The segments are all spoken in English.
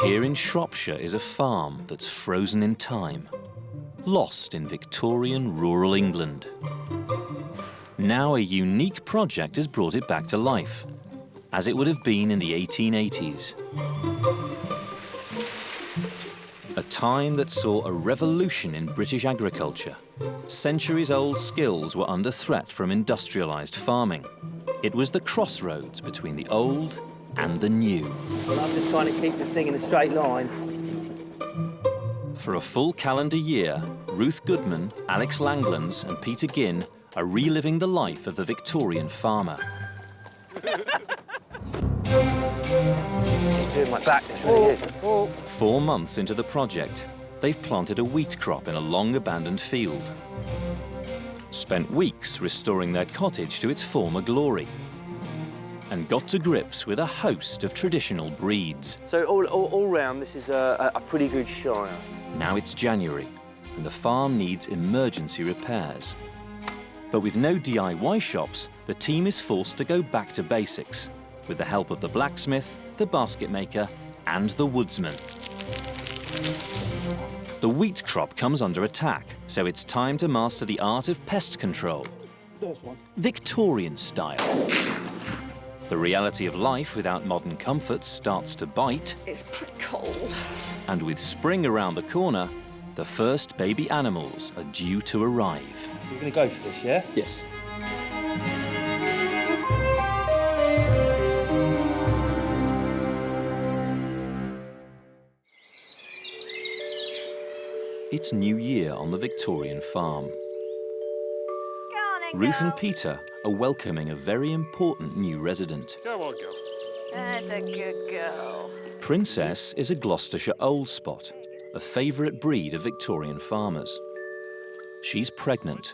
Here in Shropshire is a farm that's frozen in time, lost in Victorian rural England. Now a unique project has brought it back to life, as it would have been in the 1880s. A time that saw a revolution in British agriculture. Centuries-old skills were under threat from industrialised farming. It was the crossroads between the old and the new. Well, I'm just trying to keep this thing in a straight line. For a full calendar year, Ruth Goodman, Alex Langlands and Peter Ginn are reliving the life of the Victorian farmer. Doing my back, this really is. 4 months into the project, they've planted a wheat crop in a long-abandoned field. Spent weeks restoring their cottage to its former glory, and got to grips with a host of traditional breeds. So all round, this is a pretty good shire. Now it's January, and the farm needs emergency repairs. But with no DIY shops, the team is forced to go back to basics, with the help of the blacksmith, the basket maker, and the woodsman. The wheat crop comes under attack, so it's time to master the art of pest control. There's one. Victorian style. The reality of life without modern comforts starts to bite. It's pretty cold. And with spring around the corner, the first baby animals are due to arrive. You're going to go for this, yeah? Yes. It's New Year on the Victorian farm. Ruth and Peter are welcoming a very important new resident. Come on, girl. That's a good girl. Princess is a Gloucestershire old spot, a favourite breed of Victorian farmers. She's pregnant.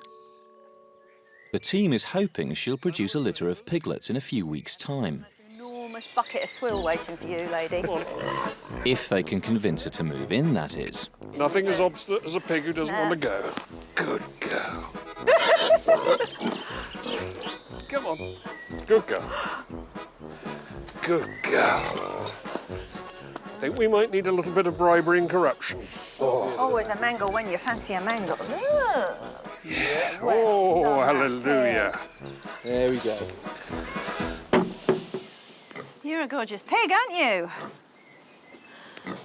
The team is hoping she'll produce a litter of piglets in a few weeks' time. There's an enormous bucket of swill waiting for you, lady. If they can convince her to move in, that is. Nothing as obstinate as a pig who doesn't want to go. Good girl. Come on. Good girl. Good girl. I think we might need a little bit of bribery and corruption. Always a mangle when you fancy a mangle. Yeah. Oh, hallelujah. There we go. You're a gorgeous pig, aren't you?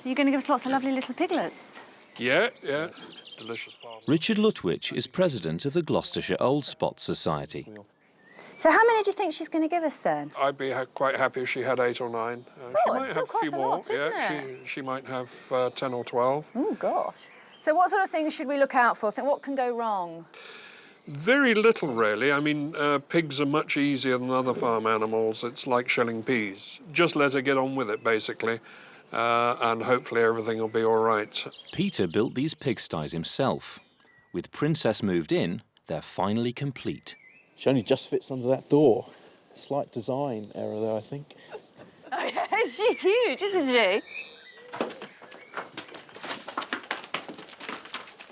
You're going to give us lots of lovely little piglets. Yeah. Delicious palm. Richard Lutwich is president of the Gloucestershire Old Spot Society. So how many do you think she's going to give us then? I'd be quite happy if she had 8 or 9. She might still have a few quite a more. lot, isn't it? She might have 10 or 12. Oh, gosh. So what sort of things should we look out for? Think what can go wrong? Very little, really. I mean, pigs are much easier than other farm animals. It's like shelling peas. Just let her get on with it, basically, and hopefully everything will be all right. Peter built these pigsties himself. With Princess moved in, they're finally complete. She only just fits under that door. Slight design error there, I think. Oh, yeah, she's huge, isn't she?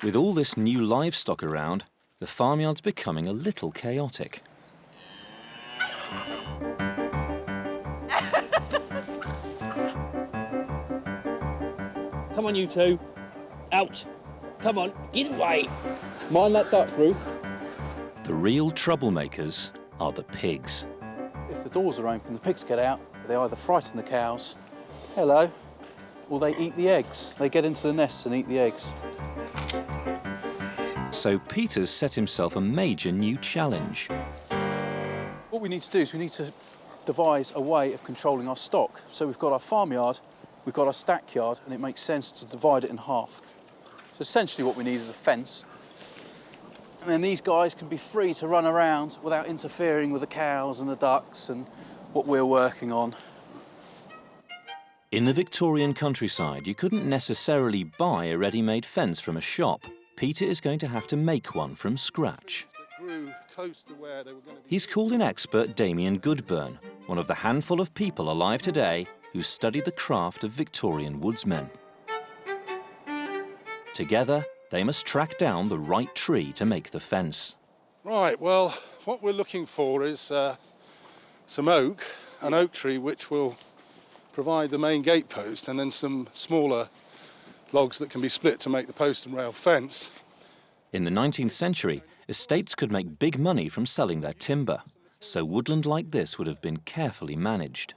With all this new livestock around, the farmyard's becoming a little chaotic. Come on, you two. Out. Come on, get away. Mind that duck, Ruth. The real troublemakers are the pigs. If the doors are open, the pigs get out. They either frighten the cows, hello, or they eat the eggs. They get into the nests and eat the eggs. So Peter's set himself a major new challenge. What we need to do is we need to devise a way of controlling our stock. So we've got our farmyard, we've got our stack yard, and it makes sense to divide it in half. So essentially what we need is a fence. And then these guys can be free to run around without interfering with the cows and the ducks and what we're working on. In the Victorian countryside, you couldn't necessarily buy a ready-made fence from a shop. Peter is going to have to make one from scratch. He's called in expert Damien Goodburn, one of the handful of people alive today who studied the craft of Victorian woodsmen. Together, they must track down the right tree to make the fence. Right, well, what we're looking for is some oak, an oak tree which will provide the main gate post and then some smaller logs that can be split to make the post and rail fence. In the 19th century, estates could make big money from selling their timber, so woodland like this would have been carefully managed.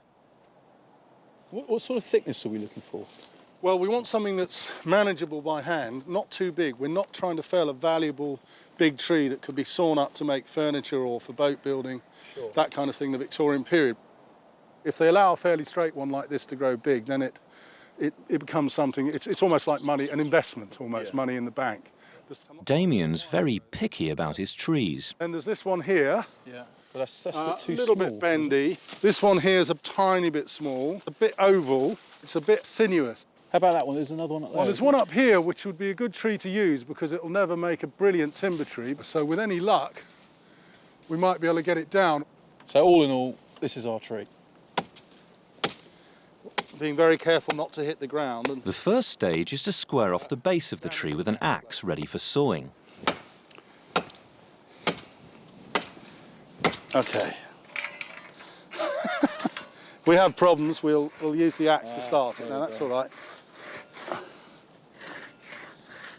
What sort of thickness are we looking for? Well, we want something that's manageable by hand, not too big. We're not trying to fell a valuable big tree that could be sawn up to make furniture or for boat building, that kind of thing, the Victorian period. If they allow a fairly straight one like this to grow big, then it becomes something, it's almost like money, an investment almost, money in the bank. Damien's very picky about his trees. And there's this one here. Yeah, but that's a bit too a little small. bit bendy. This one here is a tiny bit small, a bit oval. It's a bit sinuous. How about that one? There's another one up there. Well, there's one up here which would be a good tree to use because it'll never make a brilliant timber tree. So with any luck, we might be able to get it down. So all in all, this is our tree. Being very careful not to hit the ground. And The first stage is to square off the base of the tree with an axe ready for sawing. okay. We have problems. We'll use the axe to start it. Now that's all right.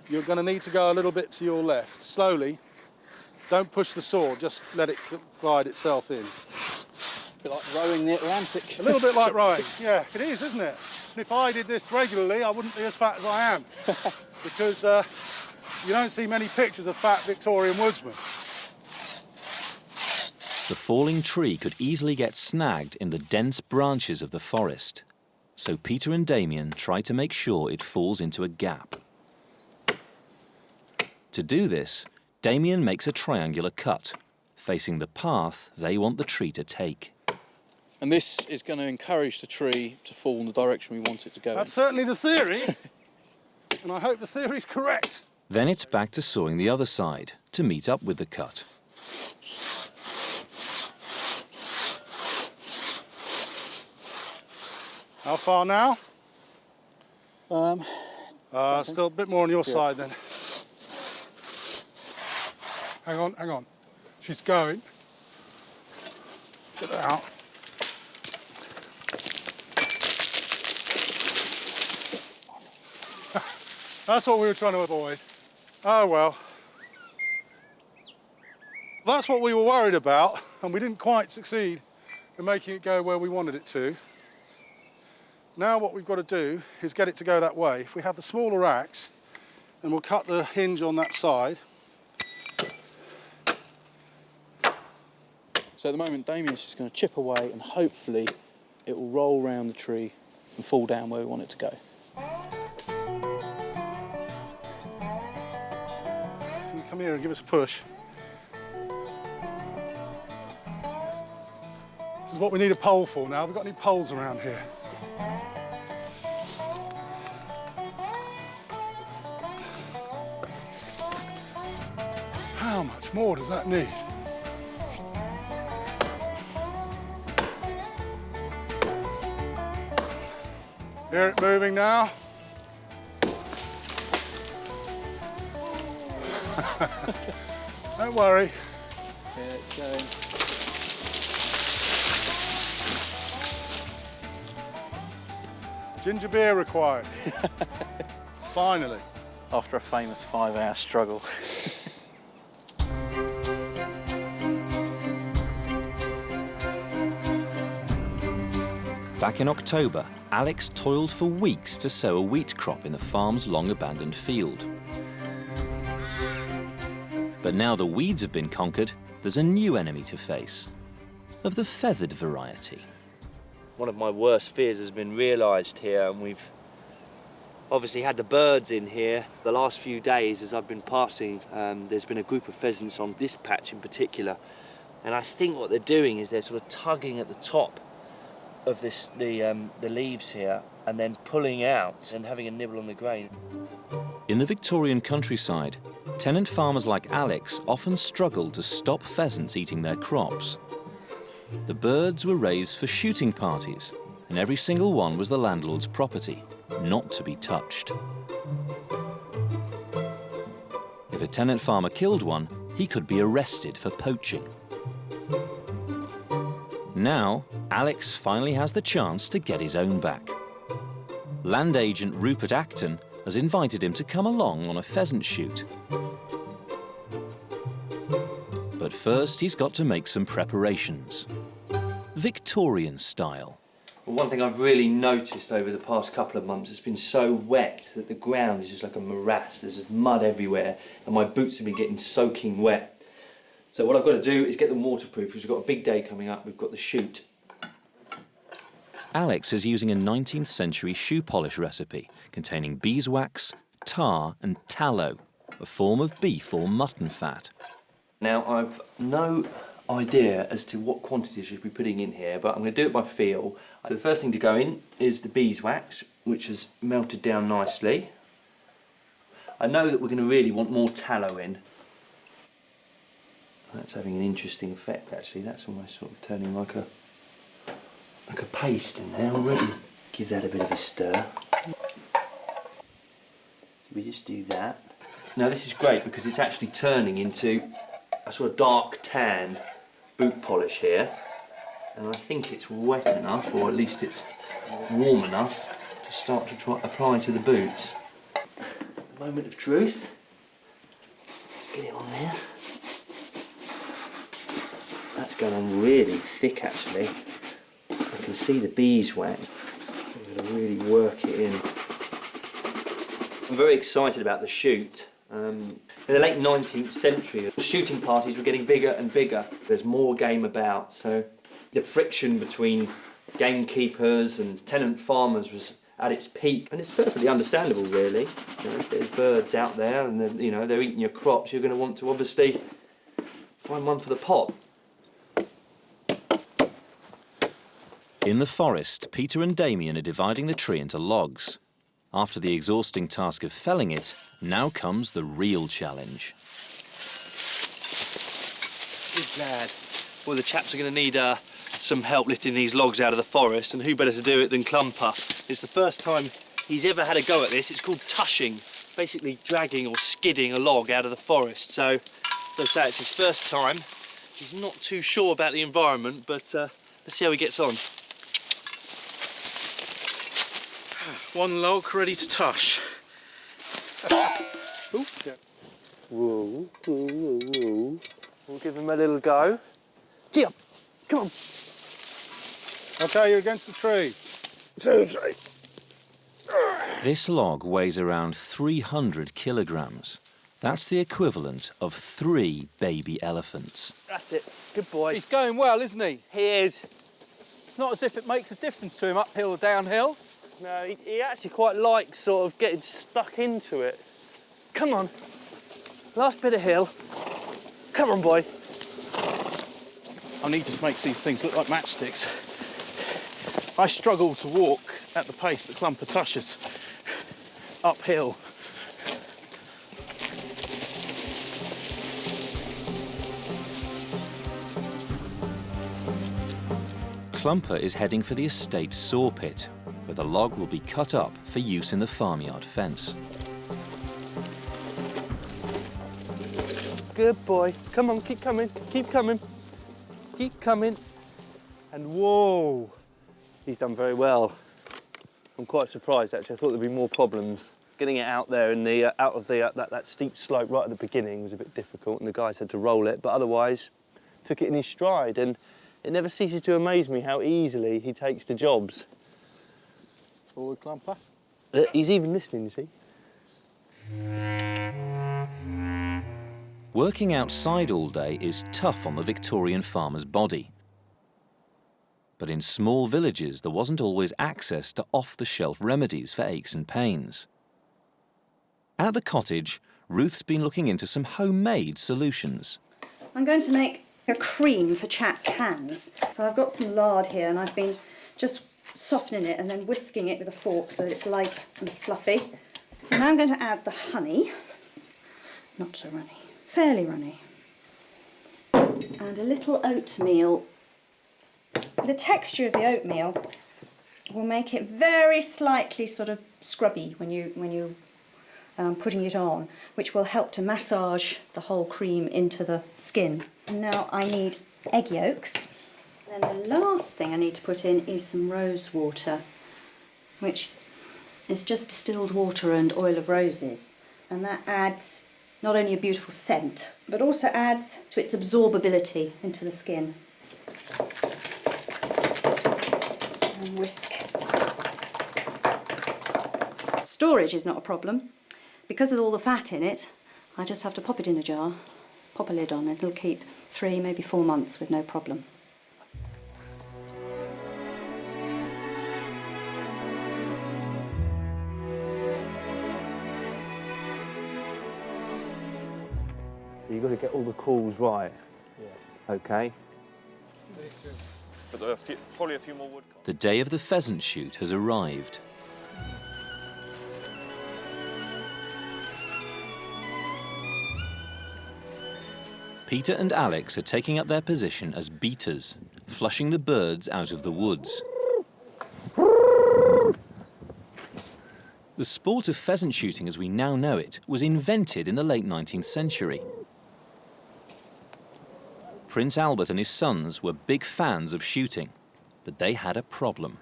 You're going to need to go a little bit to your left, slowly. Don't push the saw. Just let it glide itself in. A bit like rowing the Atlantic. A little bit like rowing. Yeah, it is, isn't it? And if I did this regularly, I wouldn't be as fat as I am, because you don't see many pictures of fat Victorian woodsmen. The falling tree could easily get snagged in the dense branches of the forest. So Peter and Damien try to make sure it falls into a gap. To do this, Damien makes a triangular cut, facing the path they want the tree to take. And this is going to encourage the tree to fall in the direction we want it to go. That's certainly the theory, and I hope the theory's correct. Then it's back to sawing the other side to meet up with the cut. How far now? in. Still a bit more on your side then. Hang on. She's going. Get her out. That's what we were trying to avoid. Oh well. That's what we were worried about, and we didn't quite succeed in making it go where we wanted it to. Now what we've got to do is get it to go that way. If we have the smaller axe, then we'll cut the hinge on that side. So at the moment, Damien's just going to chip away and hopefully it will roll round the tree and fall down where we want it to go. If you come here and give us a push. This is what we need a pole for now. Have we got any poles around here? How much more does that need? Hear it moving now? Don't worry. Yeah, it's going. Ginger beer required. Finally. After a famous 5-hour struggle. Back in October, Alex toiled for weeks to sow a wheat crop in the farm's long-abandoned field. But now the weeds have been conquered, there's a new enemy to face, of the feathered variety. One of my worst fears has been realised here, and we've obviously had the birds in here. The last few days as I've been passing, there's been a group of pheasants on this patch in particular, and I think what they're doing is they're sort of tugging at the top of the leaves here and then pulling out and having a nibble on the grain. In the Victorian countryside, tenant farmers like Alex often struggled to stop pheasants eating their crops. The birds were raised for shooting parties, and every single one was the landlord's property, not to be touched. If a tenant farmer killed one, he could be arrested for poaching. Now, Alex finally has the chance to get his own back. Land agent Rupert Acton has invited him to come along on a pheasant shoot. But first he's got to make some preparations. Victorian style. Well, one thing I've really noticed over the past couple of months, it's been so wet that the ground is just like a morass. There's just mud everywhere and my boots have been getting soaking wet. So what I've got to do is get them waterproof because we've got a big day coming up. We've got the shoot. Alex is using a 19th century shoe polish recipe containing beeswax, tar and tallow, a form of beef or mutton fat. Now I've no idea as to what quantity I should be putting in here, but I'm going to do it by feel. So the first thing to go in is the beeswax, which has melted down nicely. I know that we're going to really want more tallow in. That's having an interesting effect actually. That's almost sort of turning like a paste in there already. Give that a bit of a stir. We just do that. Now this is great because it's actually turning into a sort of dark tan boot polish here, and I think it's wet enough, or at least it's warm enough to start to apply to the boots. The moment of truth. Let's get it on there. That's going on really thick actually. I can see the beeswax. I'm going to really work it in. I'm very excited about the shoot. In the late 19th century, shooting parties were getting bigger and bigger. There's more game about, so the friction between gamekeepers and tenant farmers was at its peak, and it's perfectly understandable, really. You know, if there's birds out there and they're eating your crops, you're going to want to obviously find one for the pot. In the forest, Peter and Damien are dividing the tree into logs. After the exhausting task of felling it, now comes the real challenge. Good lad. Well, the chaps are going to need some help lifting these logs out of the forest, and who better to do it than Clumper? It's the first time he's ever had a go at this. It's called tushing, basically dragging or skidding a log out of the forest. So, as I say, it's his first time. He's not too sure about the environment, but let's see how he gets on. One log ready to tush. Ooh, yeah. Whoa, whoa, whoa, whoa. We'll give him a little go. Gee up, come on. OK, you're against the tree. 2, 3. This log weighs around 300 kilograms. That's the equivalent of 3 baby elephants. That's it. Good boy. He's going well, isn't he? He is. It's not as if it makes a difference to him uphill or downhill. No, he actually quite likes sort of getting stuck into it. Come on. Last bit of hill. Come on, boy. I need to make these things look like matchsticks. I struggle to walk at the pace that Clumper tushes uphill. Clumper is heading for the estate saw pit, where the log will be cut up for use in the farmyard fence. Good boy. Come on, keep coming, keep coming. Keep coming. And whoa, he's done very well. I'm quite surprised actually. I thought there'd be more problems. Getting it out there in the out of the that steep slope right at the beginning was a bit difficult, and the guys had to roll it, but otherwise took it in his stride, and it never ceases to amaze me how easily he takes to jobs. Forward, Clumper. He's even listening, you see. Working outside all day is tough on the Victorian farmer's body. But in small villages, there wasn't always access to off-the-shelf remedies for aches and pains. At the cottage, Ruth's been looking into some homemade solutions. I'm going to make a cream for chapped hands. So I've got some lard here and I've been just softening it and then whisking it with a fork so that it's light and fluffy. So now I'm going to add the honey. Not so runny, fairly runny. And a little oatmeal. The texture of the oatmeal will make it very slightly sort of scrubby when you're putting it on, which will help to massage the whole cream into the skin. And now I need egg yolks. And then the last thing I need to put in is some rose water, which is just distilled water and oil of roses. And that adds not only a beautiful scent, but also adds to its absorbability into the skin. And whisk. Storage is not a problem. Because of all the fat in it, I just have to pop it in a jar, pop a lid on it, it'll keep 3, maybe 4 months with no problem. So you've got to get all the calls right. Yes. Okay. But there are probably a few more wood. The day of the pheasant shoot has arrived. Peter and Alex are taking up their position as beaters, flushing the birds out of the woods. The sport of pheasant shooting as we now know it was invented in the late 19th century. Prince Albert and his sons were big fans of shooting, but they had a problem.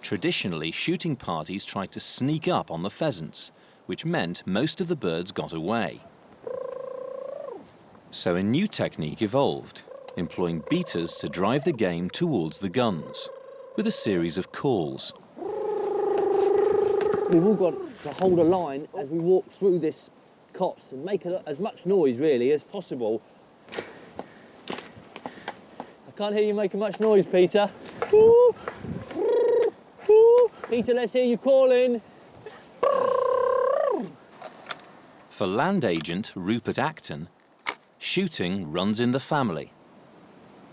Traditionally, shooting parties tried to sneak up on the pheasants, which meant most of the birds got away. So a new technique evolved, employing beaters to drive the game towards the guns, with a series of calls. We've all got to hold a line as we walk through this copse and make as much noise, really, as possible. I can't hear you making much noise, Peter. Peter, let's hear you calling. For land agent Rupert Acton, shooting runs in the family.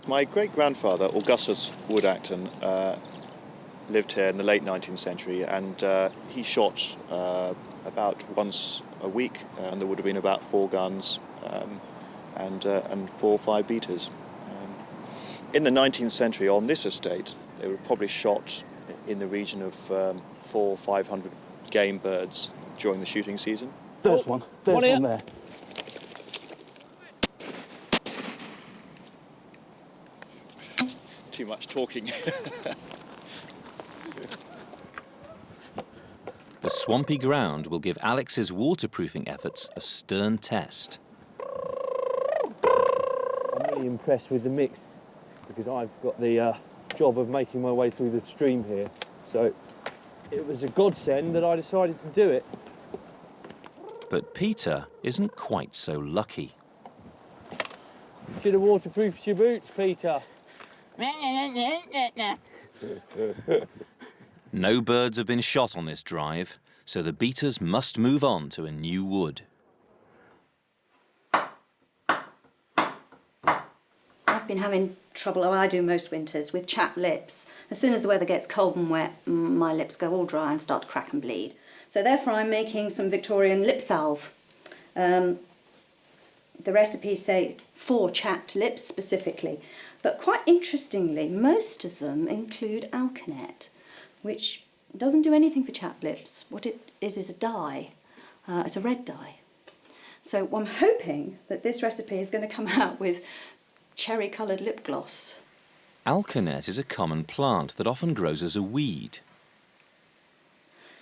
My great-grandfather, Augustus Wood Acton, lived here in the late 19th century, and he shot about once a week, and there would have been about 4 guns and 4 or 5 beaters. In the 19th century, on this estate, they were probably shot in the region of 400 or 500 game birds during the shooting season. There's one. There's one there. Too much talking. The swampy ground will give Alex's waterproofing efforts a stern test. I'm really impressed with the mix because I've got the job of making my way through the stream here. So it was a godsend that I decided to do it. But Peter isn't quite so lucky. Should have waterproofed your boots, Peter. No birds have been shot on this drive, so the beaters must move on to a new wood. I've been having trouble, oh, I do most winters, with chapped lips. As soon as the weather gets cold and wet, my lips go all dry and start to crack and bleed. So therefore I'm making some Victorian lip salve. The recipes say for chapped lips specifically, but quite interestingly, most of them include alkanet, which doesn't do anything for chapped lips. What it is a dye. It's a red dye. So I'm hoping that this recipe is going to come out with cherry-coloured lip gloss. Alkanet is a common plant that often grows as a weed.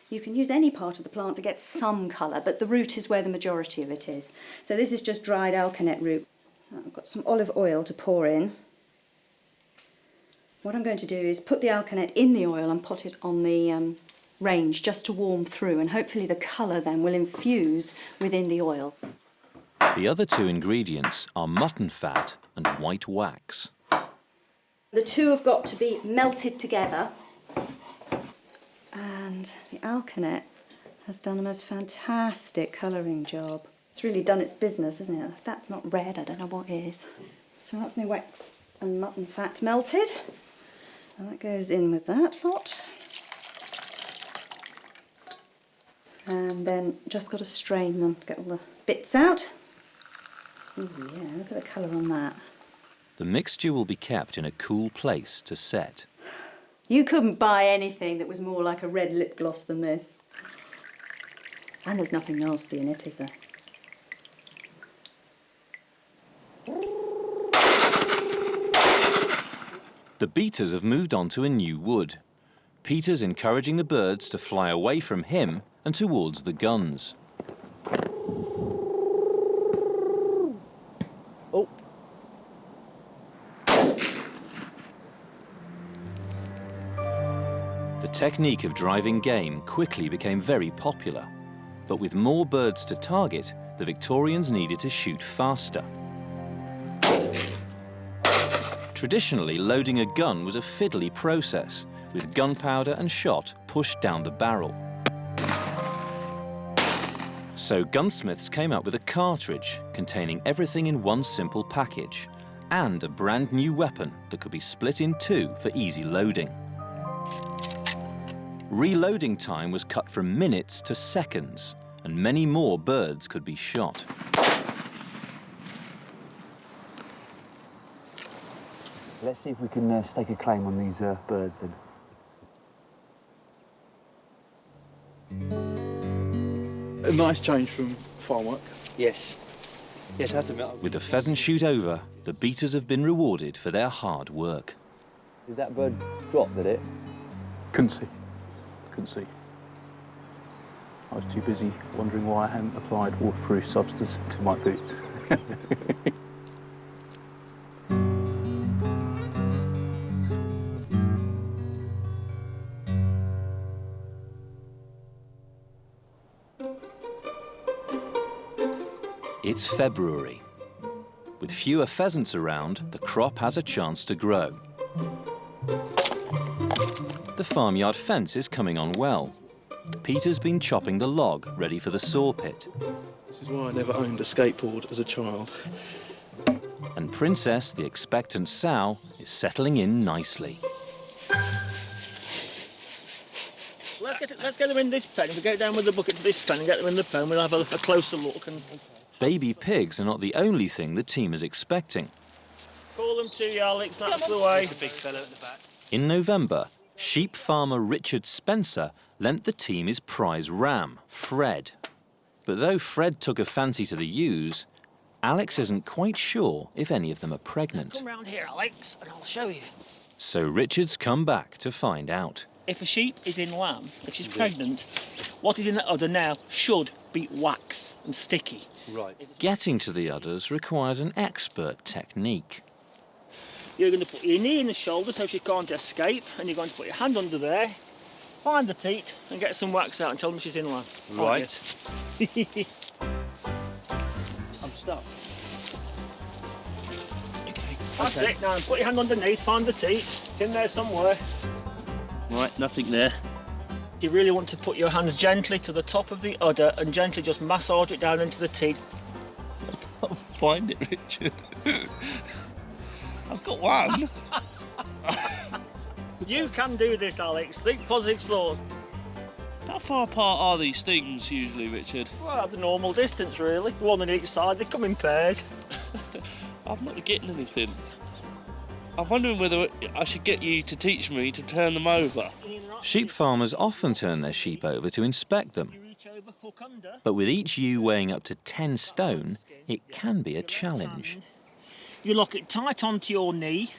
You can use any part of the plant to get some colour, but the root is where the majority of it is. So this is just dried alkanet root. So I've got some olive oil to pour in. What I'm going to do is put the alkanet in the oil and pot it on the range just to warm through, and hopefully the colour then will infuse within the oil. The other 2 ingredients are mutton fat and white wax. The 2 have got to be melted together, and the alkanet has done the most fantastic colouring job. It's really done its business, isn't it? If that's not red, I don't know what is. So that's my wax and mutton fat melted. And that goes in with that lot. And then just got to strain them to get all the bits out. Ooh, yeah, look at the colour on that. The mixture will be kept in a cool place to set. You couldn't buy anything that was more like a red lip gloss than this. And there's nothing nasty in it, is there? The beaters have moved on to a new wood. Peter's encouraging the birds to fly away from him and towards the guns. Oh. The technique of driving game quickly became very popular, but with more birds to target, the Victorians needed to shoot faster. Traditionally, loading a gun was a fiddly process, with gunpowder and shot pushed down the barrel. So gunsmiths came up with a cartridge containing everything in one simple package, and a brand new weapon that could be split in two for easy loading. Reloading time was cut from minutes to seconds, and many more birds could be shot. Let's see if we can stake a claim on these birds then. A nice change from farm work. Yes. Yes, I have to admit. With the pheasant shoot over, the beaters have been rewarded for their hard work. Did that bird drop, did it? Couldn't see. Couldn't see. I was too busy wondering why I hadn't applied waterproof substance to my boots. It's February. With fewer pheasants around, the crop has a chance to grow. The farmyard fence is coming on well. Peter's been chopping the log ready for the saw pit. This is why I never owned a skateboard as a child. And Princess, the expectant sow, is settling in nicely. Let's get them in this pen. If we go down with the bucket to this pen and get them in the pen, we'll have a closer look. Baby pigs are not the only thing the team is expecting. Call them to you, Alex, that's the way. The big fella at the back. In November, sheep farmer Richard Spencer lent the team his prize ram, Fred. But though Fred took a fancy to the ewes, Alex isn't quite sure if any of them are pregnant. Come round here, Alex, and I'll show you. So Richard's come back to find out. If a sheep is in lamb, if she's pregnant, what is in that udder now should be wax and sticky. Right. Getting to the udders requires an expert technique. You're going to put your knee in the shoulder so she can't escape, and you're going to put your hand under there, find the teat, and get some wax out and tell them she's in lamb. Right. I'm stuck. Okay. That's it. Now put your hand underneath, find the teat. It's in there somewhere. Right, nothing there. You really want to put your hands gently to the top of the udder and gently just massage it down into the teat. I can't find it, Richard. I've got one. You can do this, Alex. Think positive thoughts. How far apart are these things usually, Richard? Well, the normal distance, really. One on each side. They come in pairs. I'm not getting anything. I'm wondering whether I should get you to teach me to turn them over. Sheep farmers often turn their sheep over to inspect them. But with each ewe weighing up to 10 stone, it can be a challenge. You lock it tight onto your knee,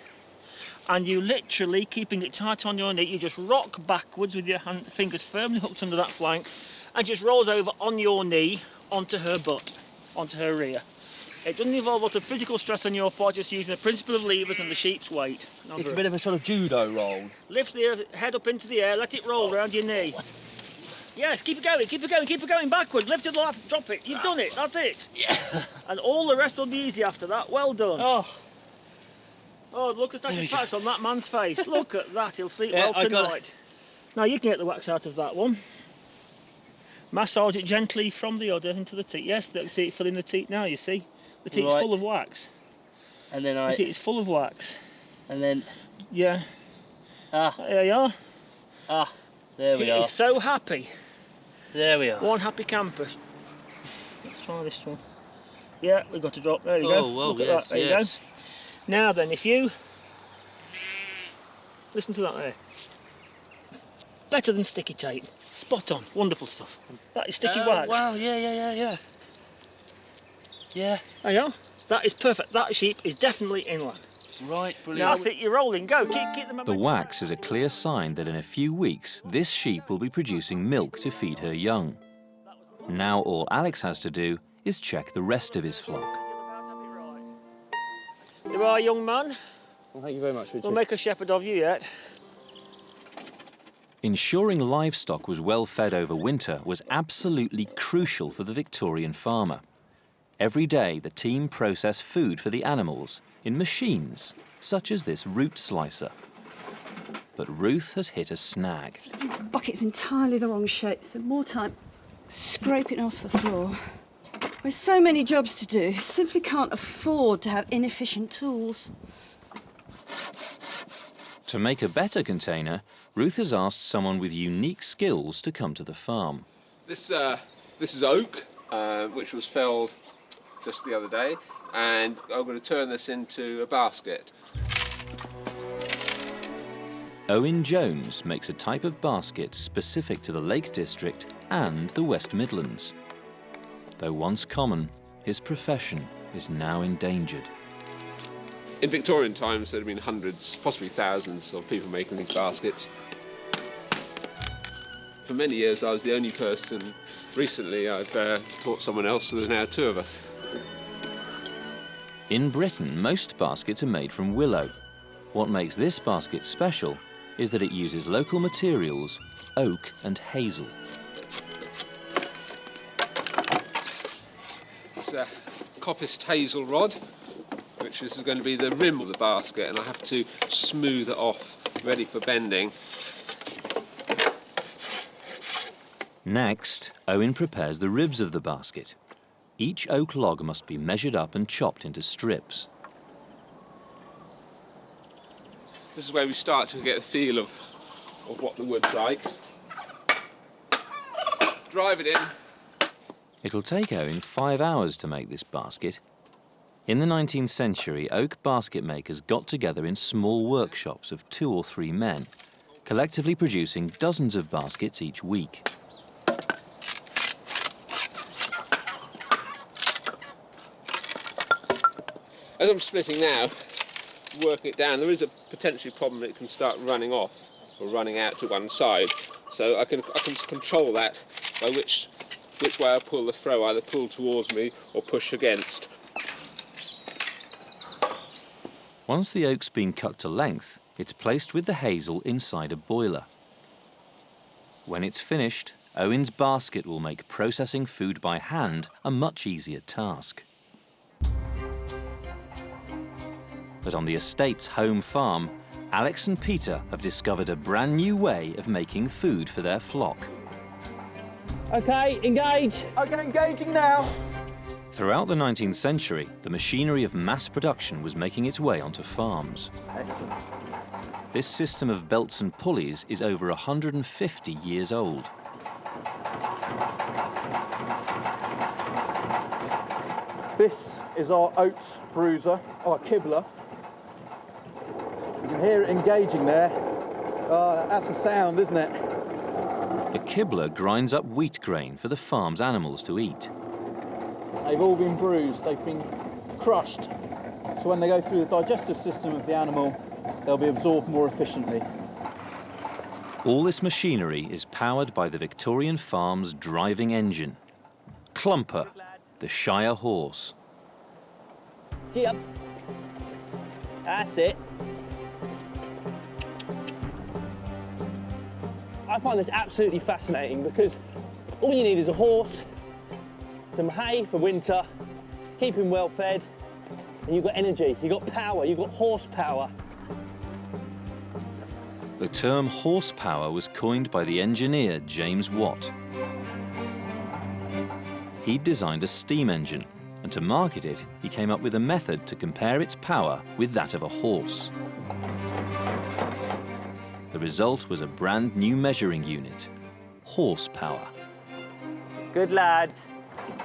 and you literally, keeping it tight on your knee, you just rock backwards with your fingers firmly hooked under that flank, and just rolls over on your knee onto her butt, onto her rear. It doesn't involve a lot of physical stress on your part, just using the principle of levers and the sheep's weight. It's a bit of a sort of judo roll. Lift the head up into the air, let it roll round your knee. Yes, keep it going, keep it going, keep it going backwards. Lift it off, drop it. You've done it, that's it. Yeah. And all the rest will be easy after that. Well done. Oh, look at the satisfaction on that man's face. Look at that, he'll sleep well tonight. Now you can get the wax out of that one. Massage it gently from the udder into the teat. Yes, see it filling the teat now, you see. The teat's full of wax. And then The teat's full of wax. And then... Yeah. There you are. There we are. He's so happy. There we are. One happy camper. Let's try this one. Yeah, we've got to drop. There you go. Well, look at that. There you go. Now then, if you... Listen to that there. Better than sticky tape. Spot on. Wonderful stuff. That is sticky wax. Wow, yeah. Yeah. There you are. That is perfect. That sheep is definitely inland. Right, brilliant. That's it, you're rolling. Go, keep them. The wax is a clear sign that in a few weeks, this sheep will be producing milk to feed her young. Now all Alex has to do is check the rest of his flock. You are, young man. Well, thank you very much, Richard. We'll make a shepherd of you yet. Ensuring livestock was well fed over winter was absolutely crucial for the Victorian farmer. Every day, the team processed food for the animals in machines, such as this root slicer. But Ruth has hit a snag. The bucket's entirely the wrong shape, so more time scraping off the floor. There's so many jobs to do, simply can't afford to have inefficient tools. To make a better container, Ruth has asked someone with unique skills to come to the farm. This is oak, which was felled just the other day, and I'm going to turn this into a basket. Owen Jones makes a type of basket specific to the Lake District and the West Midlands. Though once common, his profession is now endangered. In Victorian times, there have been hundreds, possibly thousands, of people making these baskets. For many years, I was the only person. Recently, I've taught someone else, so there's now two of us. In Britain, most baskets are made from willow. What makes this basket special is that it uses local materials, oak and hazel. It's a coppiced hazel rod, which is going to be the rim of the basket, and I have to smooth it off, ready for bending. Next, Owen prepares the ribs of the basket. Each oak log must be measured up and chopped into strips. This is where we start to get a feel of what the wood's like. Drive it in. It'll take Owen 5 hours to make this basket. In the 19th century, oak basket makers got together in small workshops of 2 or 3 men, collectively producing dozens of baskets each week. As I'm splitting now, working it down, there is a potentially problem that it can start running off or running out to one side. So I can control that by which way I pull the throw, either pull towards me or push against. Once the oak's been cut to length, it's placed with the hazel inside a boiler. When it's finished, Owen's basket will make processing food by hand a much easier task. But on the estate's home farm, Alex and Peter have discovered a brand new way of making food for their flock. OK, engage. OK, engaging now. Throughout the 19th century, the machinery of mass production was making its way onto farms. Excellent. This system of belts and pulleys is over 150 years old. This is our oats bruiser, our kibbler. You can hear it engaging there. Oh, that's a sound, isn't it? The kibbler grinds up wheat grain for the farm's animals to eat. They've all been bruised, they've been crushed. So when they go through the digestive system of the animal, they'll be absorbed more efficiently. All this machinery is powered by the Victorian Farm's driving engine. Clumper, the Shire horse. Gee up. That's it. I find this absolutely fascinating because all you need is a horse, some hay for winter, keep him well fed, and you've got energy, you've got power, you've got horsepower. The term horsepower was coined by the engineer James Watt. He'd designed a steam engine, and to market it, he came up with a method to compare its power with that of a horse. The result was a brand new measuring unit, horsepower. Good lad.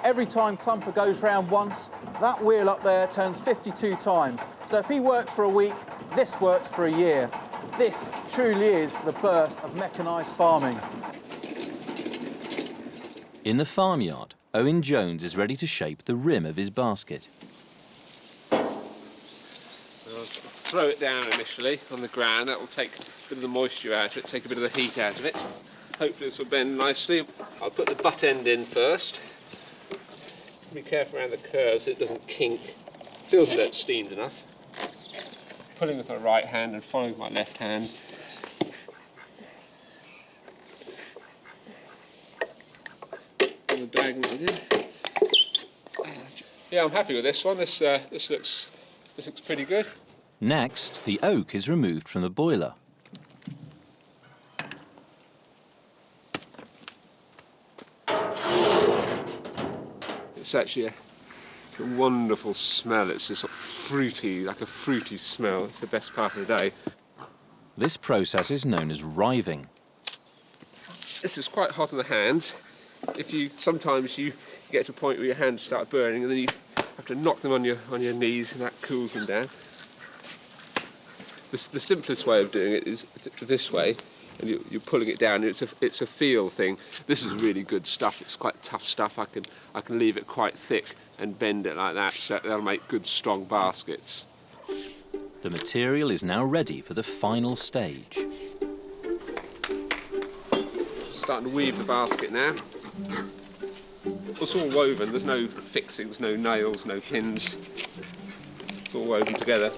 Every time Clumper goes round once, that wheel up there turns 52 times. So if he works for a week, this works for a year. This truly is the birth of mechanised farming. In the farmyard, Owen Jones is ready to shape the rim of his basket. throw it down initially on the ground. That will take a bit of the moisture out of it, take a bit of the heat out of it. Hopefully this will bend nicely. I'll put the butt end in first. Be careful around the curves so it doesn't kink. Feels as though it's steamed enough. Pulling with my right hand and following with my left hand. And the diagonal in. Yeah, I'm happy with this one. This looks pretty good. Next, the oak is removed from the boiler. It's actually a wonderful smell. It's a sort of fruity, like a fruity smell. It's the best part of the day. This process is known as riving. This is quite hot on the hands. Sometimes you get to a point where your hands start burning, and then you have to knock them on your knees, and that cools them down. The simplest way of doing it is this way, and you're pulling it down. It's a feel thing. This is really good stuff. It's quite tough stuff. I can leave it quite thick and bend it like that, so that'll make good strong baskets. The material is now ready for the final stage. Starting to weave the basket now. It's all woven. There's no fixing. There's no nails, no pins. It's all woven together.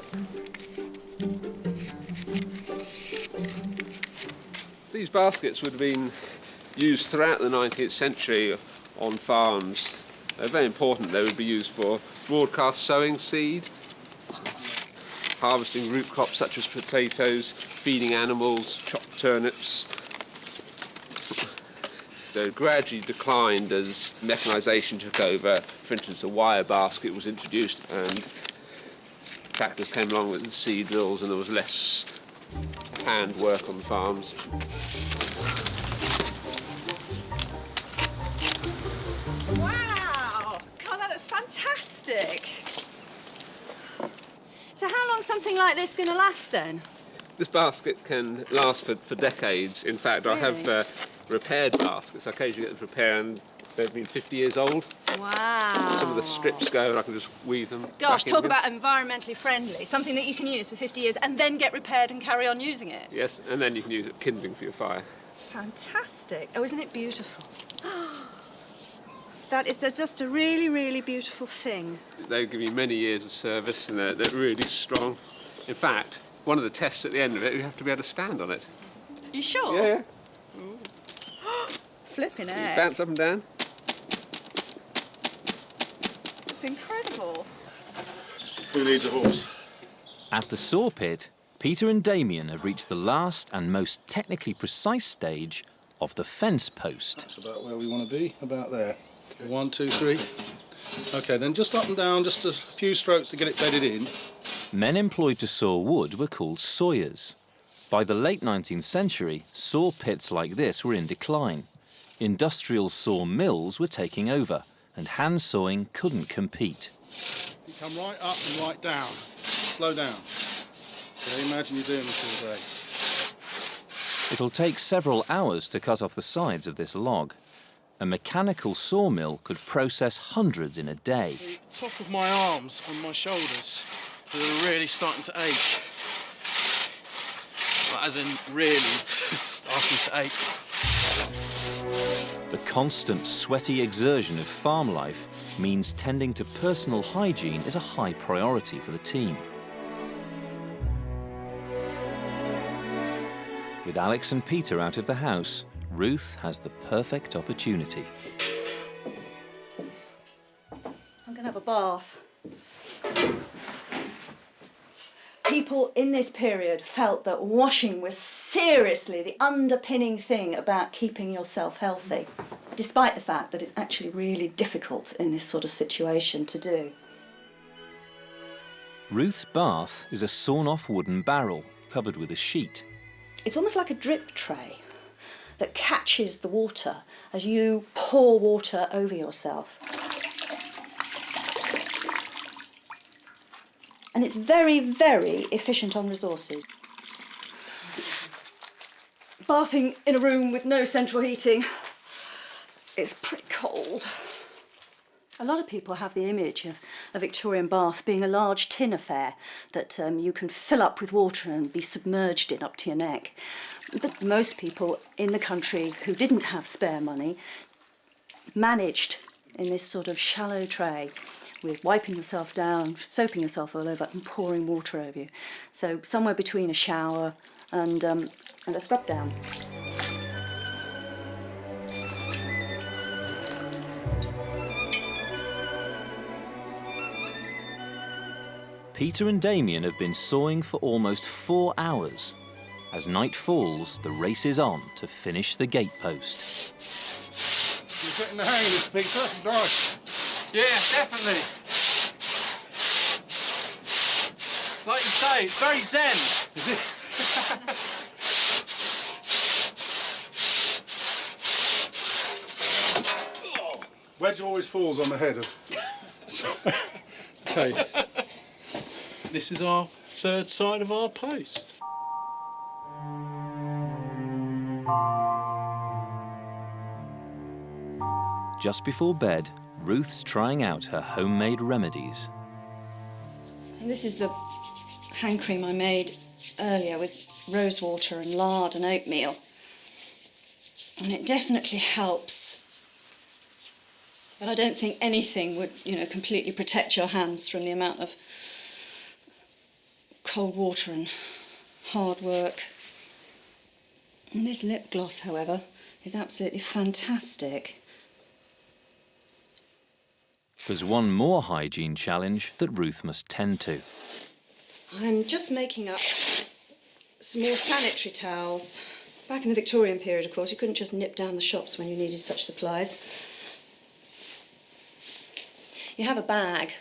These baskets would have been used throughout the 19th century on farms. They're very important. They would be used for broadcast sowing seed, harvesting root crops such as potatoes, feeding animals, chopped turnips. They gradually declined as mechanisation took over. For instance, a wire basket was introduced and tractors came along with the seed drills, and there was less hand work on the farms. Wow! God, that looks fantastic. So how long is something like this going to last then? This basket can last for decades. In fact, Really? I have repaired baskets. I occasionally get them for repair, and they've been 50 years old. Wow. Some of the strips go, and I can just weave them. Gosh, back talk in again. about environmentally friendly. Something that you can use for 50 years and then get repaired and carry on using it. Yes, and then you can use it kindling for your fire. Fantastic. Oh, isn't it beautiful? That is just a really, really beautiful thing. They give you many years of service, and they're really strong. In fact, one of the tests at the end of it, you have to be able to stand on it. You sure? Yeah. Flipping You heck. bounce up and down. It's incredible. Who needs a horse? At the saw pit, Peter and Damien have reached the last and most technically precise stage of the fence post. That's about where we want to be, about there. 1, 2, 3. Okay, then just up and down, just a few strokes to get it bedded in. Men employed to saw wood were called sawyers. By the late 19th century, saw pits like this were in decline. Industrial saw mills were taking over, and hand sawing couldn't compete. You come right up and right down. Slow down. Okay, imagine you're doing this all day. It'll take several hours to cut off the sides of this log. A mechanical sawmill could process hundreds in a day. The top of my arms and my shoulders are really starting to ache. As in really starting to ache. The constant sweaty exertion of farm life means tending to personal hygiene is a high priority for the team. With Alex and Peter out of the house, Ruth has the perfect opportunity. I'm going to have a bath. People in this period felt that washing was seriously the underpinning thing about keeping yourself healthy, despite the fact that it's actually really difficult in this sort of situation to do. Ruth's bath is a sawn-off wooden barrel covered with a sheet. It's almost like a drip tray that catches the water as you pour water over yourself. And it's very, very efficient on resources. Bathing in a room with no central heating is pretty cold. A lot of people have the image of a Victorian bath being a large tin affair that you can fill up with water and be submerged in up to your neck. But most people in the country who didn't have spare money managed in this sort of shallow tray with wiping yourself down, soaping yourself all over and pouring water over you. So somewhere between a shower and a scrub down. Peter and Damien have been sawing for almost 4 hours. As night falls, the race is on to finish the gatepost. You're getting the hang of this, Peter. Nice. Yeah, definitely. Like you say, it's very zen. Wedge always falls on the head of. Okay. This is our third side of our post. Just before bed, Ruth's trying out her homemade remedies. So this is the hand cream I made earlier with rose water and lard and oatmeal. And it definitely helps. But I don't think anything would, completely protect your hands from the amount of cold water and hard work. And this lip gloss, however, is absolutely fantastic. There's one more hygiene challenge that Ruth must tend to. I'm just making up some more sanitary towels. Back in the Victorian period, of course, you couldn't just nip down the shops when you needed such supplies. You have a bag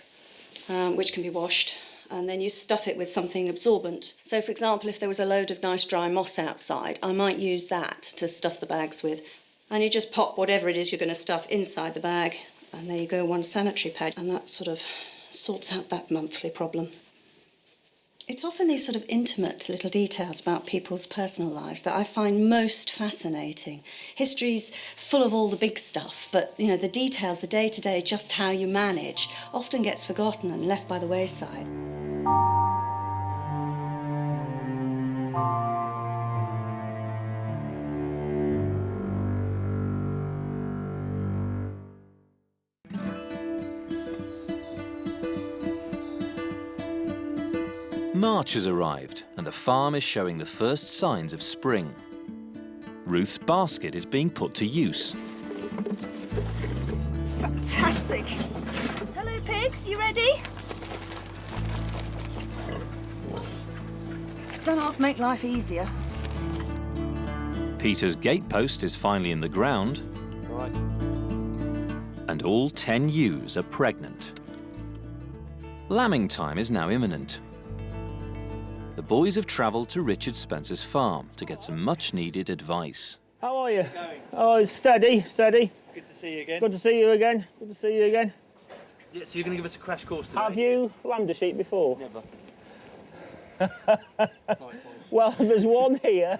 which can be washed, and then you stuff it with something absorbent. So, for example, if there was a load of nice dry moss outside, I might use that to stuff the bags with. And you just pop whatever it is you're going to stuff inside the bag, and there you go, one sanitary pad, and that sort of sorts out that monthly problem. It's often these sort of intimate little details about people's personal lives that I find most fascinating. History's full of all the big stuff, but, the details, the day-to-day, just how you manage, often gets forgotten and left by the wayside. March has arrived and the farm is showing the first signs of spring. Ruth's basket is being put to use. Fantastic! Hello, pigs, you ready? Don't half make life easier. Peter's gatepost is finally in the ground. Right. And all 10 ewes are pregnant. Lambing time is now imminent. The boys have travelled to Richard Spencer's farm to get some much-needed advice. How are you? Oh, steady, steady. Good to see you again. Good to see you again. Good to see you again. Yeah, so you're going to give us a crash course today? Have you lambed a sheep before? Never. Well, there's one here.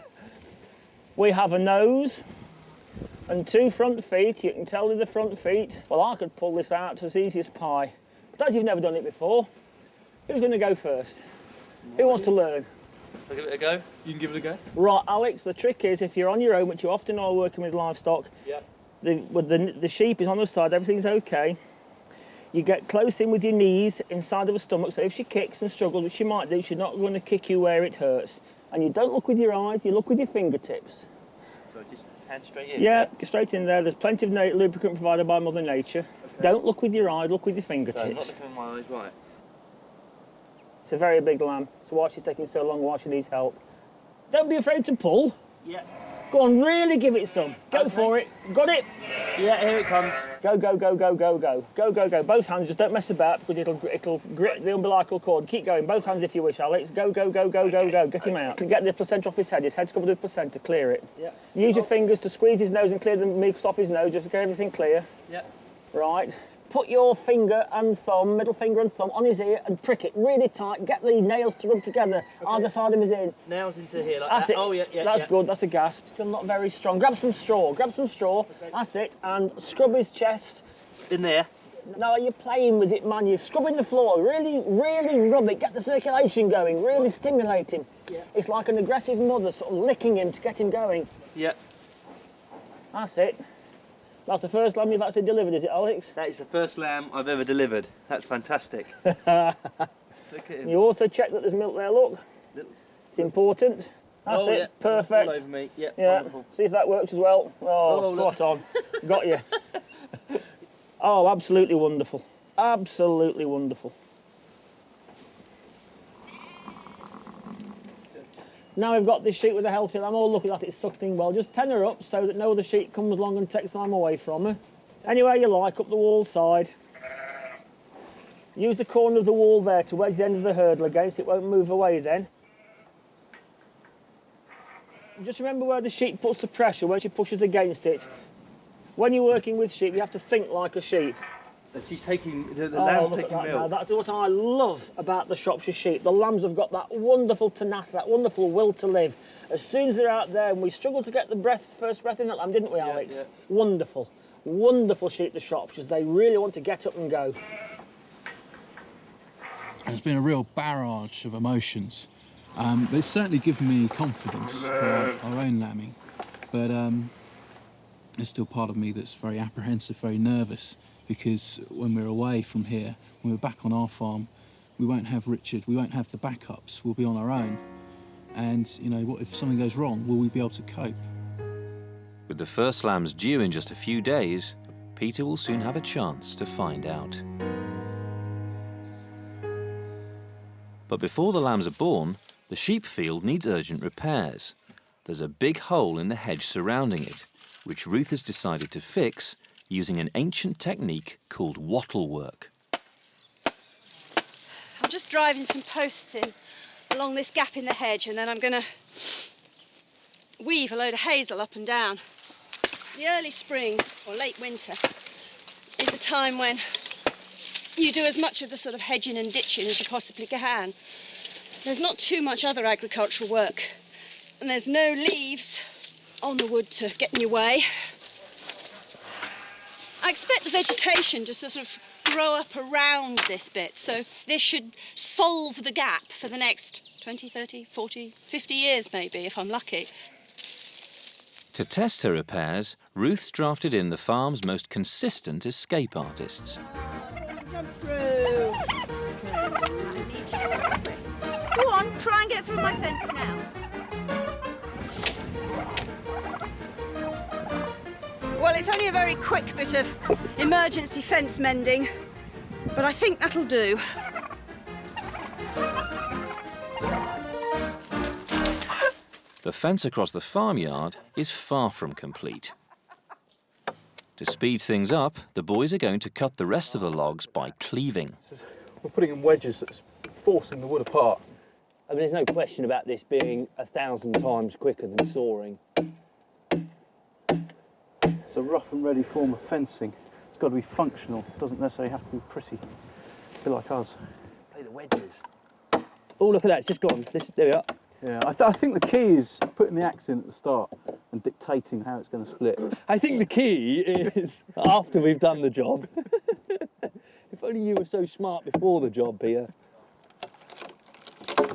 We have a nose and 2 front feet. You can tell with the front feet. Well, I could pull this out as easy as pie. But as you've never done it before, who's going to go first? Who wants to learn? I'll give it a go. You can give it a go. Right, Alex, the trick is if you're on your own, which you often are working with livestock, the sheep is on the side, everything's okay. You get close in with your knees inside of her stomach, so if she kicks and struggles, which she might do, she's not going to kick you where it hurts. And you don't look with your eyes, you look with your fingertips. So just hand straight in? Yeah, get straight in there. There's plenty of lubricant provided by Mother Nature. Okay. Don't look with your eyes, look with your fingertips. So I'm not looking with my eyes, right. It's a very big lamb, so why she's taking so long, why she needs help. Don't be afraid to pull. Yeah. Go on, really give it some. Go for it. Got it? Yeah, here it comes. Go, go, go, go, go, go. Go, go, go. Both hands, just don't mess about because it'll grip the umbilical cord. Keep going. Both hands if you wish, Alex. Go, go, go, go, go, go. Get him out. Get the placenta off his head. His head's covered with placenta. Clear it. Yeah. Use your fingers to squeeze his nose and clear the mucus off his nose, just to get everything clear. Yeah. Right. Put your finger and thumb, middle finger and thumb, on his ear and prick it really tight. Get the nails to rub together. Okay. Either side of his ear. Nails into here like That's that. it. Oh, yeah, yeah. That's good. That's a gasp. Still not very strong. Grab some straw. Grab some straw. Okay. That's it. And scrub his chest. In there? No, you're playing with it, man. You're scrubbing the floor. Really, really rub it. Get the circulation going. Really stimulating. Yeah. It's like an aggressive mother sort of licking him to get him going. Yeah. That's it. That's the first lamb you've actually delivered, is it, Alex? That is the first lamb I've ever delivered. That's fantastic. Look at him. You also check that there's milk there, look. It's important. That's it, yeah. perfect. All over me. Yeah, yeah. wonderful. See if that works as well. Oh, spot on. Got you. Oh, absolutely wonderful. Absolutely wonderful. Now we've got this sheep with a healthy lamb. Oh, look at that, it's suckling well. Just pen her up so that no other sheep comes along and takes the lamb away from her. Anywhere you like, up the wall side. Use the corner of the wall there to wedge the end of the hurdle against. It won't move away then. Just remember where the sheep puts the pressure, where she pushes against it. When you're working with sheep, you have to think like a sheep. She's taking, the lamb's taking milk. Now, that's what I love about the Shropshire sheep. The lambs have got that wonderful tenacity, that wonderful will to live. As soon as they're out there, and we struggled to get the first breath in that lamb, didn't we, Alex? Yeah. Wonderful. Wonderful sheep, the Shropshires. They really want to get up and go. There's been a real barrage of emotions. But it's certainly given me confidence for our own lambing. But there's still part of me that's very apprehensive, very nervous, because when we're away from here, when we're back on our farm, we won't have Richard, we won't have the backups, we'll be on our own. And, you know, what if something goes wrong? Will we be able to cope? With the first lambs due in just a few days, Peter will soon have a chance to find out. But before the lambs are born, the sheep field needs urgent repairs. There's a big hole in the hedge surrounding it, which Ruth has decided to fix using an ancient technique called wattle work. I'm just driving some posts in along this gap in the hedge, and then I'm going to weave a load of hazel up and down. The early spring or late winter is a time when you do as much of the sort of hedging and ditching as you possibly can. There's not too much other agricultural work, and there's no leaves on the wood to get in your way. I expect the vegetation just to sort of grow up around this bit, so this should solve the gap for the next 20, 30, 40, 50 years maybe, if I'm lucky. To test her repairs, Ruth's drafted in the farm's most consistent escape artists. Jump through. Go on, try and get through my fence now. Well, it's only a very quick bit of emergency fence mending, but I think that'll do. The fence across the farmyard is far from complete. To speed things up, the boys are going to cut the rest of the logs by cleaving. We're putting in wedges that's forcing the wood apart. I mean, there's no question about this being 1,000 times quicker than sawing. It's a rough and ready form of fencing. It's got to be functional. It doesn't necessarily have to be pretty. Be like us. Play the wedges. Oh, look at that, it's just gone. There we are. Yeah, I think the key is putting the axe in at the start and dictating how it's going to split. I think the key is after we've done the job. If only you were so smart before the job, Peter.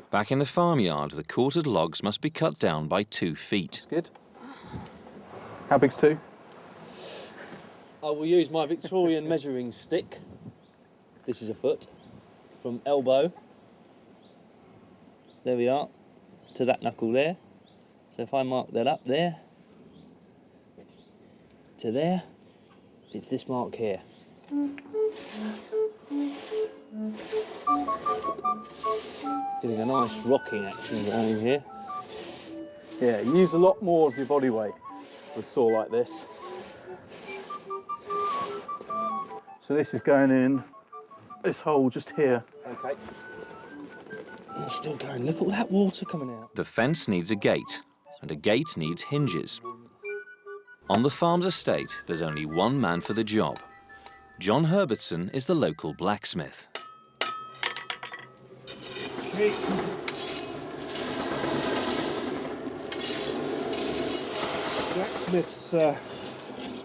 Back in the farmyard, the quartered logs must be cut down by 2 feet. That's good. How big's 2? I will use my Victorian measuring stick. This is a foot. From elbow. There we are. To that knuckle there. So if I mark that up there. To there. It's this mark here. Getting a nice rocking action going here. Yeah, you use a lot more of your body weight with a saw like this. So this is going in this hole just here. Okay. It's still going. Look at all that water coming out. The fence needs a gate, and a gate needs hinges. On the farm's estate, there's only one man for the job. John Herbertson is the local blacksmith. Blacksmiths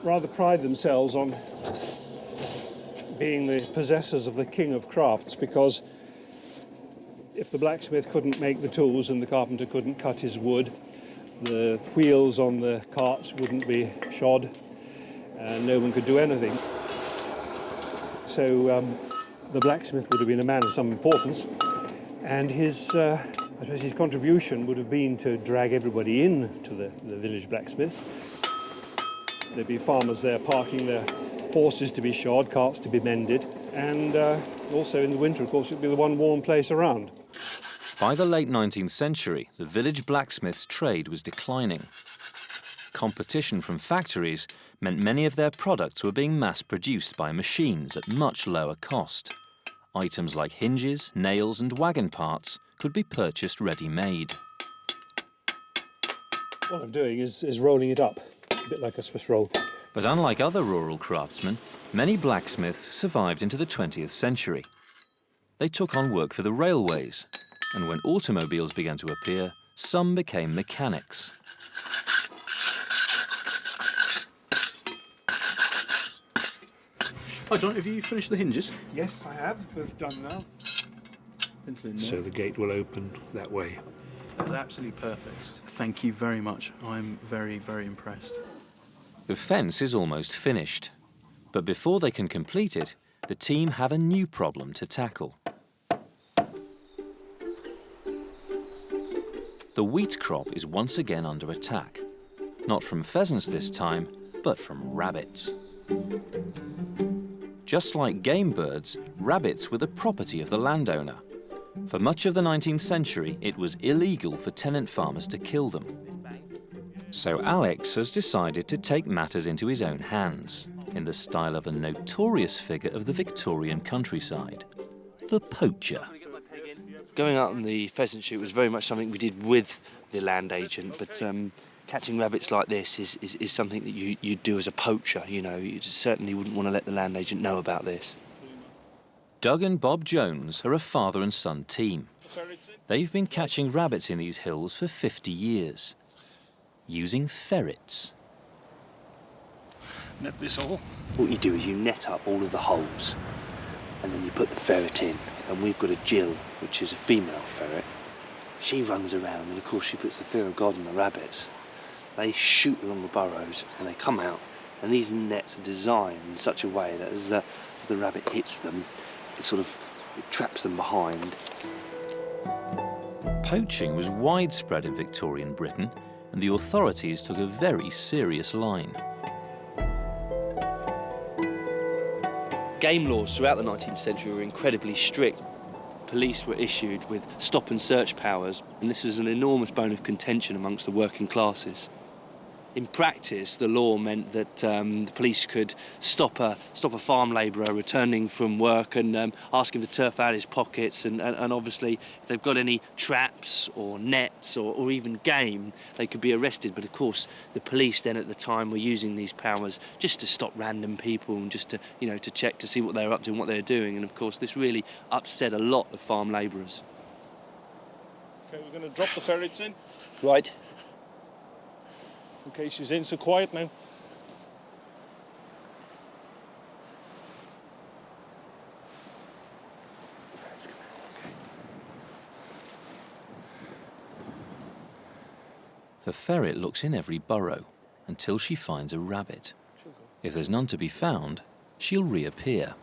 rather pride themselves on being the possessors of the king of crafts, because if the blacksmith couldn't make the tools and the carpenter couldn't cut his wood, the wheels on the carts wouldn't be shod, and no one could do anything. So the blacksmith would have been a man of some importance, and his, I suppose his contribution would have been to drag everybody in to the village blacksmiths. There'd be farmers there parking their horses to be shod, carts to be mended, and also in the winter, of course, it'd be the one warm place around. By the late 19th century, the village blacksmith's trade was declining. Competition from factories meant many of their products were being mass-produced by machines at much lower cost. Items like hinges, nails and wagon parts could be purchased ready-made. What I'm doing is rolling it up, a bit like a Swiss roll. But unlike other rural craftsmen, many blacksmiths survived into the 20th century. They took on work for the railways, and when automobiles began to appear, some became mechanics. Hi John, have you finished the hinges? Yes, I have. It's done now. So the gate will open that way. That's absolutely perfect. Thank you very much. I'm very, very impressed. The fence is almost finished, but before they can complete it, the team have a new problem to tackle. The wheat crop is once again under attack. Not from pheasants this time, but from rabbits. Just like game birds, rabbits were the property of the landowner. For much of the 19th century, it was illegal for tenant farmers to kill them. So Alex has decided to take matters into his own hands, in the style of a notorious figure of the Victorian countryside, the poacher. Going out on the pheasant shoot was very much something we did with the land agent, but catching rabbits like this is something that you do as a poacher, you know. You certainly wouldn't want to let the land agent know about this. Doug and Bob Jones are a father and son team. They've been catching rabbits in these hills for 50 years, using ferrets. Net this all. What you do is you net up all of the holes, and then you put the ferret in, and we've got a Jill, which is a female ferret. She runs around, and of course she puts the fear of God on the rabbits. They shoot along the burrows, and they come out, and these nets are designed in such a way that as the rabbit hits them, it traps them behind. Poaching was widespread in Victorian Britain, and the authorities took a very serious line. Game laws throughout the 19th century were incredibly strict. Police were issued with stop and search powers, and this was an enormous bone of contention amongst the working classes. In practice, the law meant that the police could stop a farm labourer returning from work and ask him to turf out his pockets, and obviously if they've got any traps or nets or even game, they could be arrested. But of course, the police then at the time were using these powers just to stop random people and just to, you know, to check to see what they're up to and what they're doing. And of course, this really upset a lot of farm labourers. Okay, we're going to drop the ferrets in. Right. Okay, she's in, so quiet now. The ferret looks in every burrow until she finds a rabbit. If there's none to be found, she'll reappear.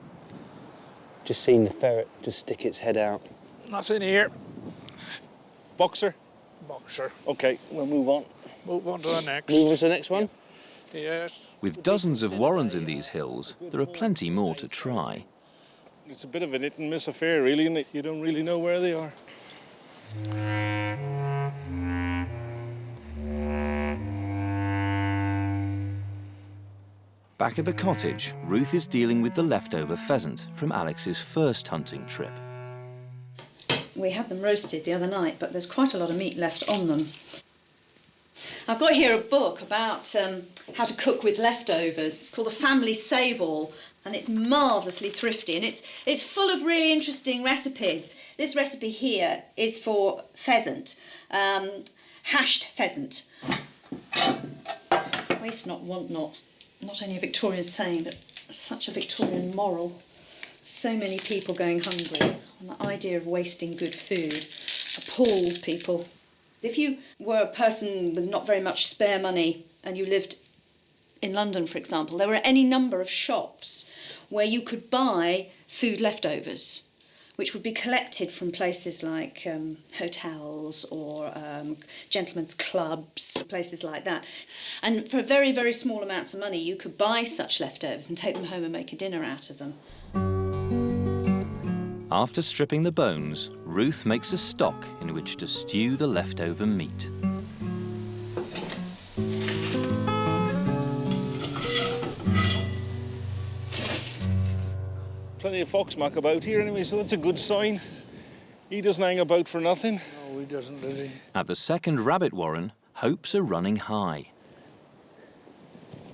Just seen the ferret just stick its head out. Nothing here. Boxer? Boxer. Okay, we'll move on. Move on to the next. Move on to the next one? Yes. With dozens of warrens in these hills, there are plenty more to try. It's a bit of an hit and miss affair, really, isn't it? You don't really know where they are. Back at the cottage, Ruth is dealing with the leftover pheasant from Alex's first hunting trip. We had them roasted the other night, but there's quite a lot of meat left on them. I've got here a book about how to cook with leftovers. It's called The Family Save-All, and it's marvellously thrifty, and it's full of really interesting recipes. This recipe here is for pheasant, hashed pheasant. Waste not, want not. Not only a Victorian saying, but such a Victorian moral. so many people going hungry, and the idea of wasting good food appalled people. If you were a person with not very much spare money and you lived in London, for example, there were any number of shops where you could buy food leftovers, which would be collected from places like hotels or gentlemen's clubs, places like that. And for very, very small amounts of money, you could buy such leftovers and take them home and make a dinner out of them. After stripping the bones, Ruth makes a stock in which to stew the leftover meat. Plenty of foxmack about here anyway, so that's a good sign. He doesn't hang about for nothing. No, he doesn't, does he? At the second rabbit warren, hopes are running high.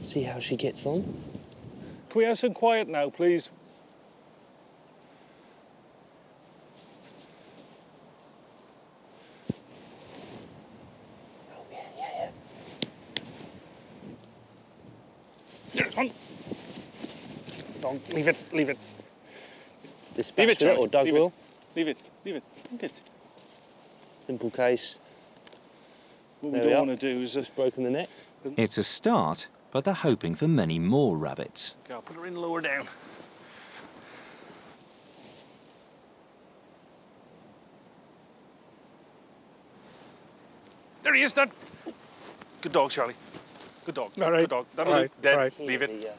See how she gets on. Can we have some quiet now, please? Oh, yeah. Here, on. Don't, leave it. Dispatch Leave it, with Charlie. or Doug will. Leave it. Simple case. What we There we don't are. want to do is... Just broken the neck. It's a start, but they're hoping for many more rabbits. Okay, I'll put her in lower down. There he is, Dad. Good dog, Charlie. Good dog. All right. Good dog. That'll All do. right. Dead. All right. Leave it. Yeah.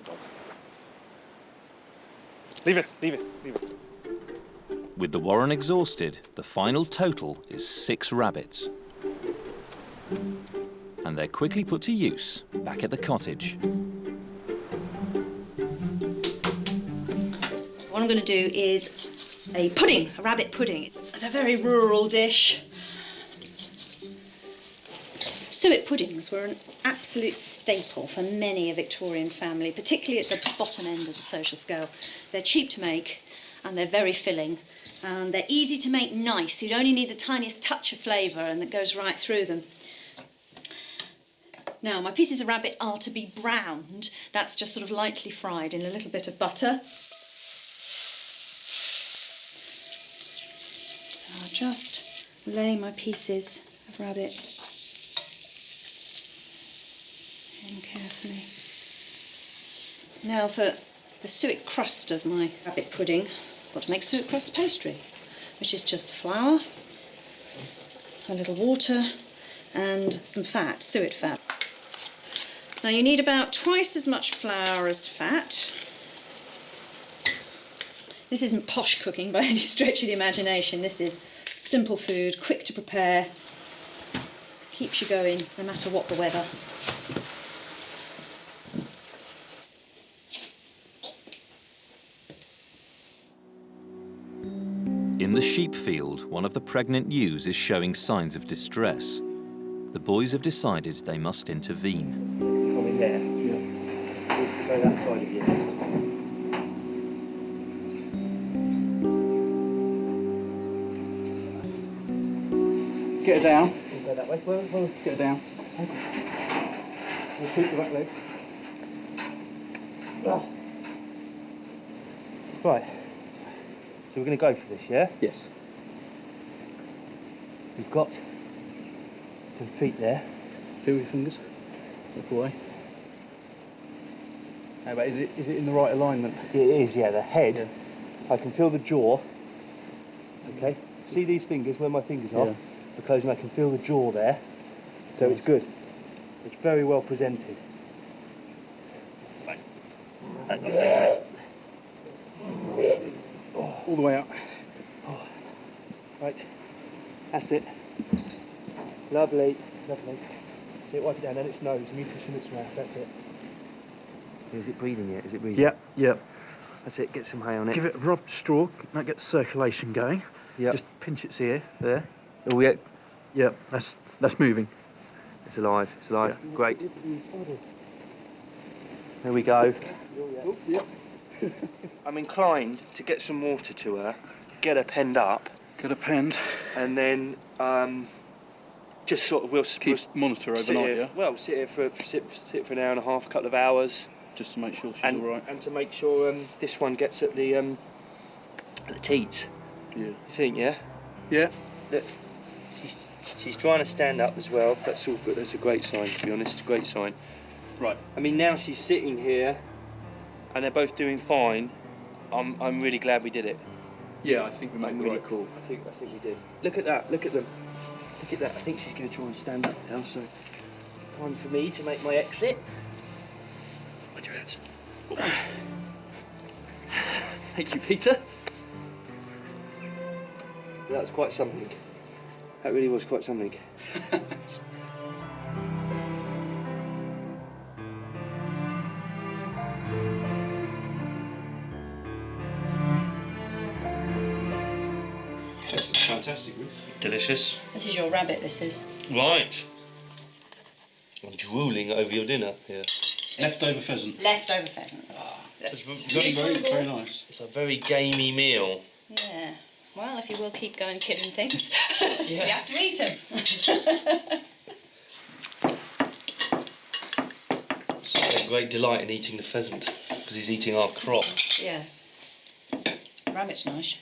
Leave it. With the warren exhausted, the final total is 6 rabbits. And they're quickly put to use back at the cottage. What I'm going to do is a pudding, a rabbit pudding. It's a very rural dish. Suet puddings were an absolute staple for many a Victorian family, particularly at the bottom end of the social scale. They're cheap to make and they're very filling and they're easy to make nice. You only need the tiniest touch of flavour and that goes right through them. Now, my pieces of rabbit are to be browned. That's just sort of lightly fried in a little bit of butter. So I'll just lay my pieces of rabbit in carefully. Now for the suet crust of my rabbit pudding, I've got to make suet crust pastry, which is just flour, a little water and some fat, suet fat. Now you need about twice as much flour as fat. This isn't posh cooking by any stretch of the imagination. This is simple food, quick to prepare, keeps you going no matter what the weather. In the sheep field, one of the pregnant ewes is showing signs of distress. The boys have decided they must intervene. Come in there. Yeah. Go that side of you. Get her down. Go that way. Well, Get her down. We'll shoot the back leg. Right. So we're going to go for this, yeah? Yes. We've got some feet there. Feel your fingers. Look away. How about, is it in the right alignment? It is, yeah, the head. Yeah. I can feel the jaw. Okay. See these fingers, where my fingers are? Yeah. Because I can feel the jaw there. So it's good. It's very well presented. All the way up. Right. That's it. Lovely. See it, wipe it down, then its nose, mucus from its mouth, that's it. Is it breathing yet? Is it breathing? Yep. That's it, get some hay on it. Give it a rub straw, that gets the circulation going. Yep. Just pinch its ear, there. Oh, yeah. Yep, that's moving. It's alive, Yeah. Great. There we go. Yep. I'm inclined to get some water to her, get her penned up. Get her penned. And then just sort of we'll monitor sit overnight, here, yeah? Well, sit for an hour and a half, a couple of hours. Just to make sure she's and, all right. And to make sure this one gets at the The teats. Yeah. You think, yeah? Yeah. Look, she's trying to stand up as well. That's all good. That's a great sign, to be honest. Great sign. Right. I mean, now she's sitting here, and they're both doing fine. I'm really glad we did it. Yeah, I think we made I'm the really right call. I think we did. Look at that. Look at them. Look at that. I think she's going to try and stand up now. So, time for me to make my exit. Mind your hands. Thank you, Peter. That was quite something. That really was quite something. This is fantastic, Ruth. Delicious. This is your rabbit, this is. Right. I'm drooling over your dinner here. Leftover pheasant. Leftover pheasants. It's very nice. It's a very gamey meal. Yeah. Well, if you will keep going killing things, Yeah. you have to eat them. Take great delight in eating the pheasant because he's eating our crop. Yeah. Rabbit's nice.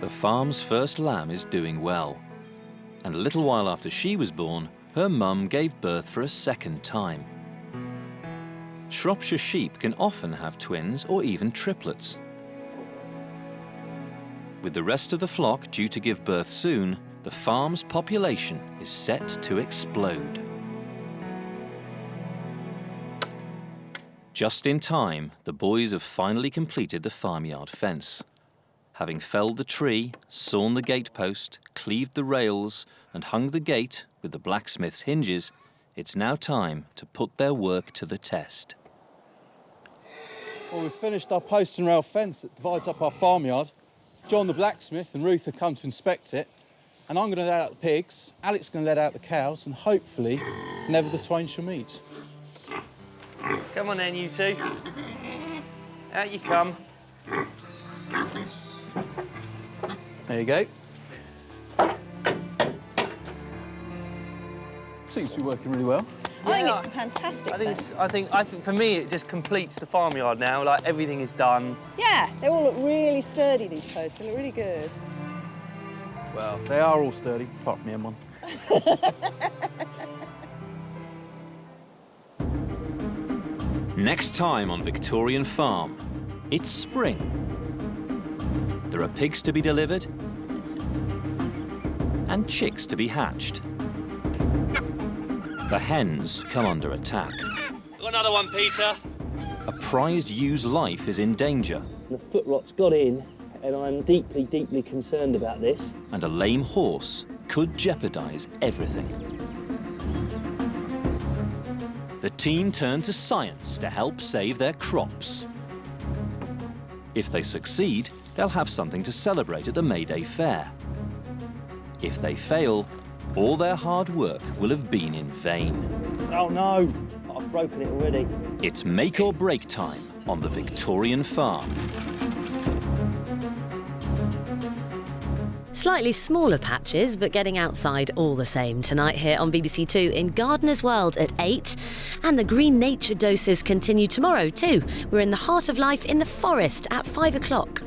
The farm's first lamb is doing well. And a little while after she was born, her mum gave birth for a second time. Shropshire sheep can often have twins or even triplets. With the rest of the flock due to give birth soon, the farm's population is set to explode. Just in time, the boys have finally completed the farmyard fence. Having felled the tree, sawn the gatepost, cleaved the rails, and hung the gate with the blacksmith's hinges, it's now time to put their work to the test. Well, we've finished our post and rail fence that divides up our farmyard. John the blacksmith and Ruth have come to inspect it, and I'm going to let out the pigs, Alec's going to let out the cows, and hopefully never the twain shall meet. Come on then, you two. Out you come. There you go. Seems to be working really well. I think it's a fantastic fence. I think for me it just completes the farmyard now. Like everything is done. Yeah, they all look really sturdy, these posts. They look really good. Well, they are all sturdy, apart from the M1. Next time on Victorian Farm, it's spring. There are pigs to be delivered and chicks to be hatched. The hens come under attack. Got another one, Peter. A prized ewe's life is in danger. The foot rot's got in, and I'm deeply, deeply concerned about this. And a lame horse could jeopardise everything. The team turn to science to help save their crops. If they succeed, they'll have something to celebrate at the May Day fair. If they fail, all their hard work will have been in vain. Oh no, I've broken it already. It's make or break time on the Victorian Farm. Slightly smaller patches, but getting outside all the same tonight here on BBC Two in Gardener's World at 8. And the Green Nature doses continue tomorrow too. We're in the heart of life in the forest at 5 o'clock.